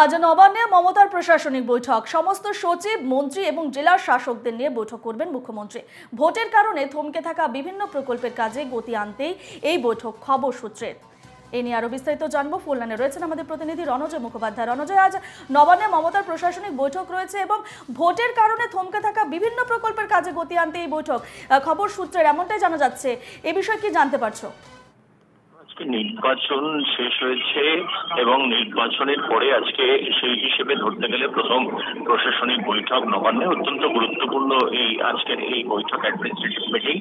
আজ নবান্নে মমতার প্রশাসনিক বৈঠক। সমস্ত সচিব, মন্ত্রী এবং জেলার শাসকদের নিয়ে বৈঠক করবেন মুখ্যমন্ত্রী। ভোটের কারণে থমকে থাকা বিভিন্ন প্রকল্পের কাজে গতি আনতেই এই বৈঠক, খবর সূত্রের। এ নিয়ে আরো বিস্তারিত জানবো। ফুল লাইনে রয়েছেন আমাদের প্রতিনিধি রণজয় মুখোপাধ্যায়। রণজয়, আজ নবান্নে মমতার প্রশাসনিক বৈঠক রয়েছে এবং ভোটের কারণে থমকে থাকা বিভিন্ন প্রকল্পের কাজে গতি আনতে এই বৈঠক, খবর সূত্রের এমনটাই জানা যাচ্ছে। এ বিষয়ে কি জানতে পারছো? নির্বাচন শেষ হয়েছে এবং নির্বাচনের পরে আজকে সেই হিসেবে ধরতে গেলে প্রথম প্রশাসনিক বৈঠক নবান্নে। অত্যন্ত গুরুত্বপূর্ণ এই আজকের এই বৈঠক, অ্যাডমিনিস্ট্রেটিভ মিটিং।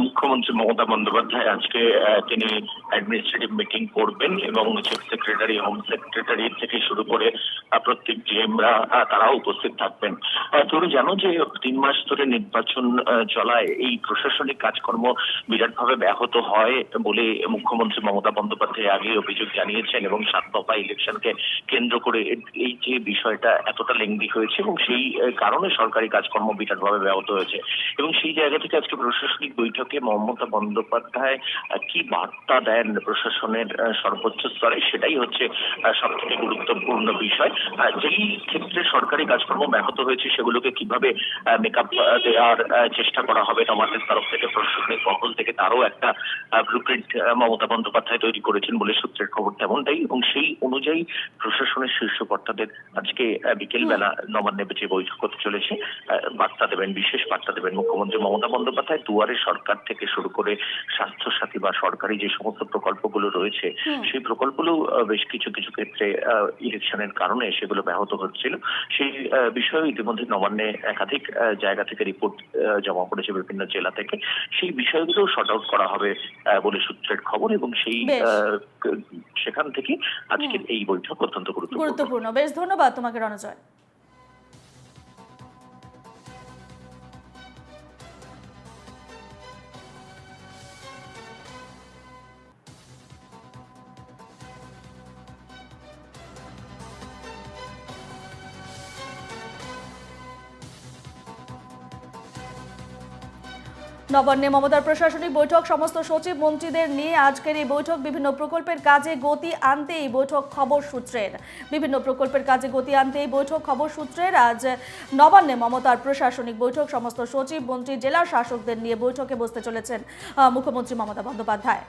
মুখ্যমন্ত্রী মমতা বন্দ্যোপাধ্যায় আজকে তিনি অ্যাডমিনিস্ট্রেটিভ মিটিং করবেন এবং চিফ সেক্রেটারি, হোম সেক্রেটারি থেকে শুরু করে প্রত্যেক ডিএমরা তারাও উপস্থিত থাকবেন। তুমি জানো যে 3 মাস ধরে নির্বাচন চলায় এই প্রশাসনিক কাজকর্ম বিরাটভাবে ব্যাহত হয় বলে মুখ্যমন্ত্রী মমতা বন্দ্যোপাধ্যায় আগে অভিযোগ জানিয়েছেন এবং 7 দফা ইলেকশনকে কেন্দ্র করে এই যে বিষয়টা এতটা লেংদি হয়েছে এবং সেই কারণে সরকারি কাজকর্ম বিরাটভাবে ব্যাহত হয়েছে। এবং সেই জায়গা থেকে আজকে প্রশাসনিক বৈঠকে মমতা বন্দ্যোপাধ্যায় কি বার্তা দেন প্রশাসনের সর্বোচ্চ স্তরে, সেটাই হচ্ছে সব থেকে গুরুত্বপূর্ণ বিষয়। যেই ক্ষেত্রে সরকারি কাজকর্ম ব্যাহত হয়েছে সেগুলোকে কিভাবে মেকআপ দেওয়ার চেষ্টা করা হবে নবান্নের তরফ থেকে, প্রশাসনিক মহল থেকে, তারও একটা ব্লুপ্রিন্ট মমতা বন্দ্যোপাধ্যায় তৈরি করেছেন বলে সূত্রের খবর তেমনটাই। এবং সেই অনুযায়ী প্রশাসনের শীর্ষ কর্তাদের আজকে বিকেল বেলা নবান্নে যে বৈঠক হতে চলেছে, বার্তা দেবেন, বিশেষ বার্তা দেবেন মুখ্যমন্ত্রী মমতা বন্দ্যোপাধ্যায়। দুয়ারে সরকার থেকে শুরু করে স্বাস্থ্য সাথী বা সরকারি যে সমস্ত প্রকল্পগুলো রয়েছে সেই প্রকল্পগুলো বেশ কিছু কিছু ক্ষেত্রে ইলেকশনের কারণে সেগুলো ব্যাহত হচ্ছিল। সেই বিষয়ে ইতিমধ্যে নবান্নে একাধিক জায়গা থেকে রিপোর্ট জমা পড়েছে বিভিন্ন জেলা থেকে। সেই বিষয়গুলো শর্ট আউট করা হবে বলে সূত্রের খবর এবং সেই সেখান থেকে আজকের এই বৈঠক অত্যন্ত গুরুত্বপূর্ণ। বেশ, ধন্যবাদ তোমাকে রণজয়। নবান্নে মমতার প্রশাসনিক বৈঠক, সমস্ত সচিব মন্ত্রীদের নিয়ে আজকের এই বৈঠক। বিভিন্ন প্রকল্পের কাজে গতি আনতে এই বৈঠক, খবর সূত্রের। বিভিন্ন প্রকল্পের কাজে গতি আনতে এই বৈঠক, খবর সূত্রের। আজ নবান্নে মমতার প্রশাসনিক বৈঠক, সমস্ত সচিব, মন্ত্রী, জেলা শাসকদের নিয়ে বৈঠকে বসতে চলেছেন মুখ্যমন্ত্রী মমতা বন্দ্যোপাধ্যায়।